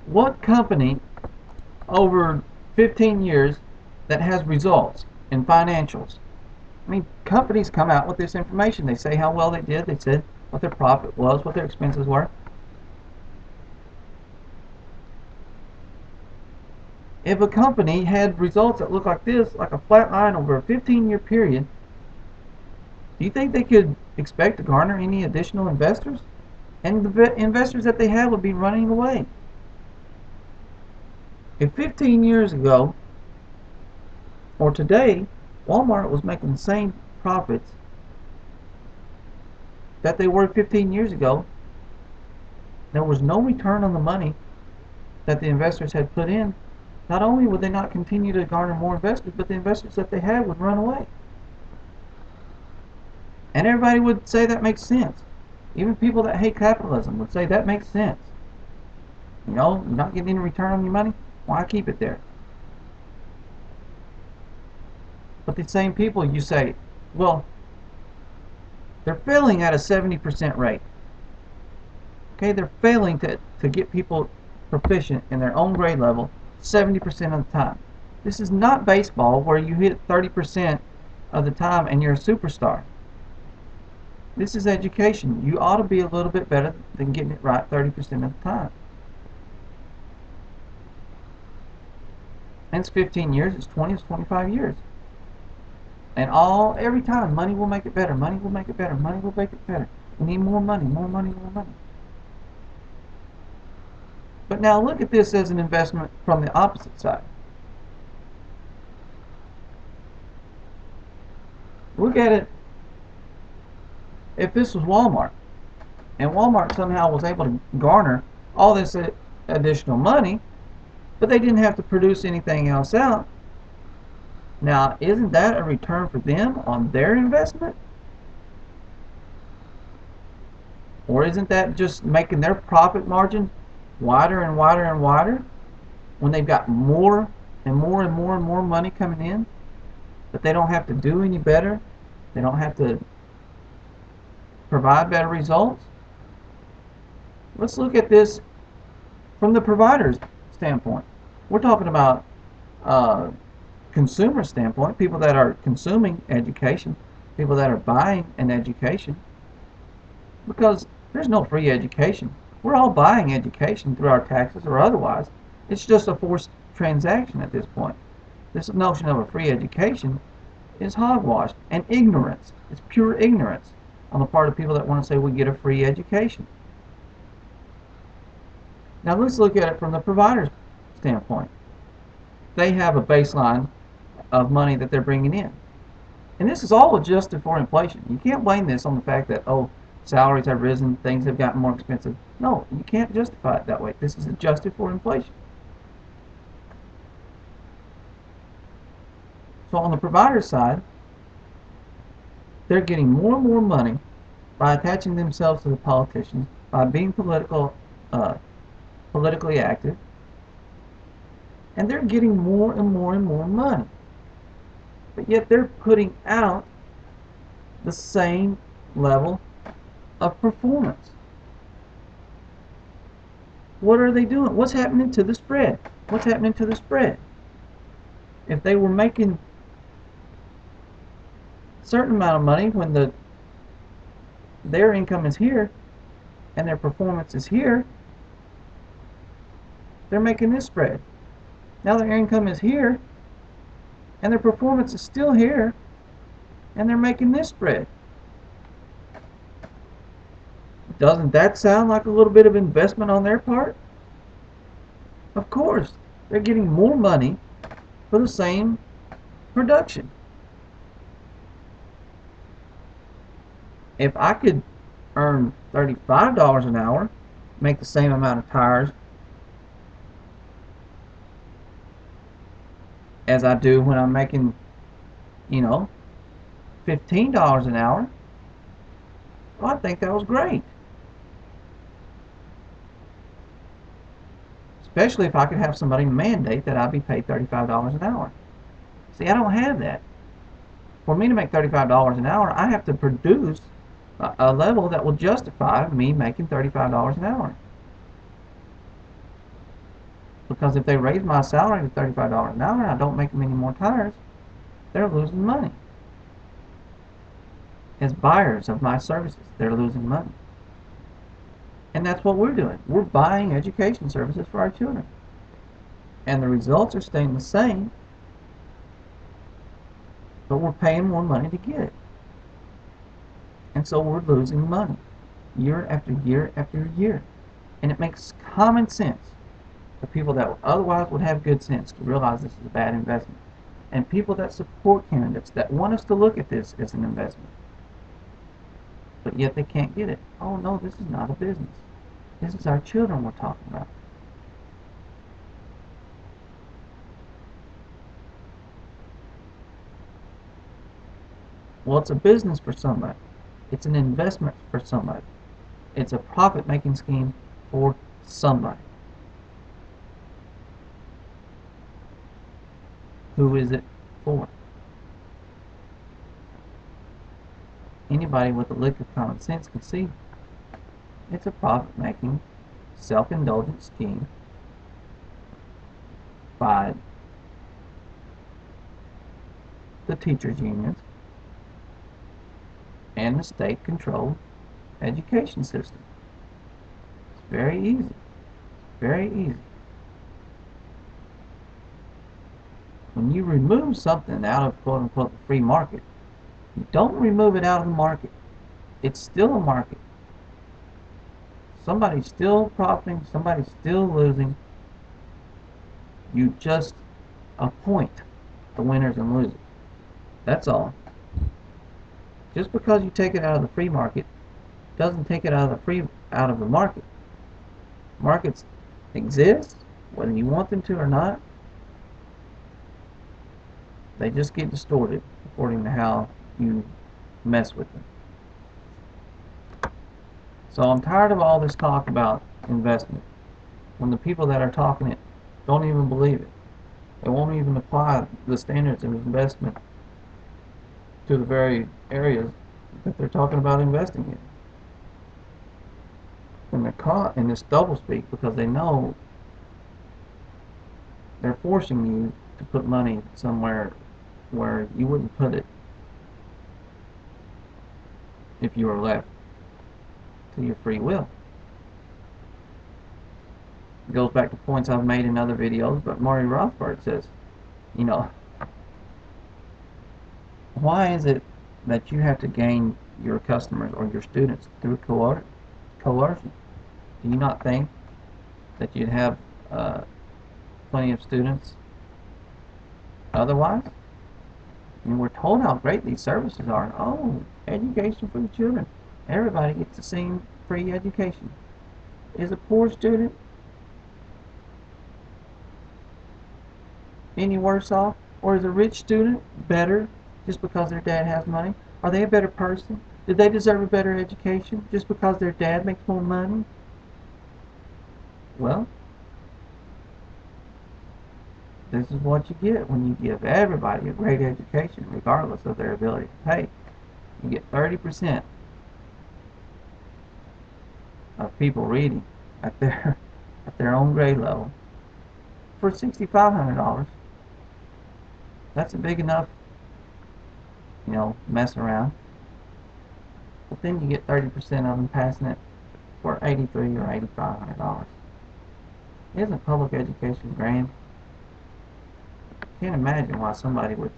What company over 15 years that has results in financials? I mean, companies come out with this information. They say how well they did. They said what their profit was, what their expenses were. If a company had results that look like this, like a flat line over a 15-year period, do you think they could expect to garner any additional investors? And the investors that they have would be running away. If 15 years ago or today, Walmart was making the same profits that they were 15 years ago, there was no return on the money that the investors had put in. Not only would they not continue to garner more investors, but the investors that they had would run away. And everybody would say that makes sense. Even people that hate capitalism would say that makes sense. You know, you're not getting any return on your money, why keep it there? But the same people, you say, well, they're failing at a 70% rate. Okay, they're failing to get people proficient in their own grade level 70% of the time. This is not baseball where you hit 30% of the time and you're a superstar. This is education. You ought to be a little bit better than getting it right 30% of the time. And it's 15 years, it's 20, it's 25 years. And every time, money will make it better, money will make it better, money will make it better. We need more money, more money, more money. But now look at this as an investment from the opposite side. Look at it if this was Walmart, and Walmart somehow was able to garner all this additional money, but they didn't have to produce anything else out. Now, isn't that a return for them on their investment? Or isn't that just making their profit margin wider and wider and wider when they've got more and more and more and more money coming in, but they don't have to do any better? They don't have to provide better results? Let's look at this from the provider's standpoint. We're talking about consumer standpoint, people that are consuming education, people that are buying an education, because there's no free education. We're all buying education through our taxes or otherwise. It's just a forced transaction at this point. This notion of a free education is hogwash and ignorance. It's pure ignorance on the part of people that want to say we get a free education. Now let's look at it from the provider's standpoint. They have a baseline of money that they're bringing in. And this is all adjusted for inflation. You can't blame this on the fact that, oh, salaries have risen, things have gotten more expensive. No, you can't justify it that way. This is adjusted for inflation. So on the provider side, they're getting more and more money by attaching themselves to the politicians, by being politically active, and they're getting more and more and more money. But yet they're putting out the same level of performance. What are they doing? What's happening to the spread? What's happening to the spread? If they were making a certain amount of money when their income is here and their performance is here, they're making this spread. Now their income is here and their performance is still here and they're making this spread. Doesn't that sound like a little bit of investment on their part? Of course, they're getting more money for the same production. If I could earn $35 an hour, make the same amount of tires as I do when I'm making, $15 an hour, well, I think that was great. Especially if I could have somebody mandate that I be paid $35 an hour. See, I don't have that. For me to make $35 an hour, I have to produce a level that will justify me making $35 an hour. Because if they raise my salary to $35 an hour and I don't make them any more tires, they're losing money. As buyers of my services, they're losing money. And that's what we're doing. We're buying education services for our children. And the results are staying the same, but we're paying more money to get it. And so we're losing money year after year after year. And it makes common sense for people that otherwise would have good sense to realize this is a bad investment. And people that support candidates that want us to look at this as an investment. But yet they can't get it. Oh no, this is not a business. This is our children we're talking about. Well, it's a business for somebody. It's an investment for somebody. It's a profit-making scheme for somebody. Who is it for? Anybody with a lick of common sense can see it's a profit-making, self-indulgent scheme by the teachers' unions and the state-controlled education system. It's very easy. Very easy. When you remove something out of quote-unquote the free market, you don't remove it out of the market. It's still a market. Somebody's still profiting, somebody's still losing. You just appoint the winners and losers. That's all. Just because you take it out of the free market doesn't take it out of the market. Markets exist, whether you want them to or not. They just get distorted according to how you mess with them. So I'm tired of all this talk about investment when the people that are talking it don't even believe it. They won't even apply the standards of investment to the very areas that they're talking about investing in. And they're caught in this doublespeak because they know they're forcing you to put money somewhere where you wouldn't put it if you were left to your free will. It goes back to points I've made in other videos, but Murray Rothbard says, you know, why is it that you have to gain your customers or your students through coercion? Do you not think that you'd have plenty of students otherwise? I mean, we're told how great these services are. Oh, education for the children. Everybody gets the same free education. Is a poor student any worse off? Or is a rich student better just because their dad has money? Are they a better person? Do they deserve a better education just because their dad makes more money? Well, this is what you get when you give everybody a great education, regardless of their ability to pay. You get 30% of people reading at their own grade level for $6,500. That's a big enough, you know, mess around. But then you get 30% of them passing it for $8,300 or $8,500. Isn't public education grand? Can't imagine why somebody would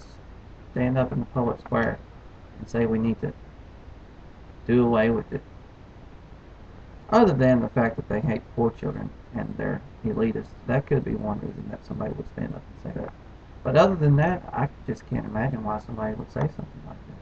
stand up in the public square and say we need to do away with it. Other than the fact that they hate poor children and they're elitists. That could be one reason that somebody would stand up and say that. But other than that, I just can't imagine why somebody would say something like that.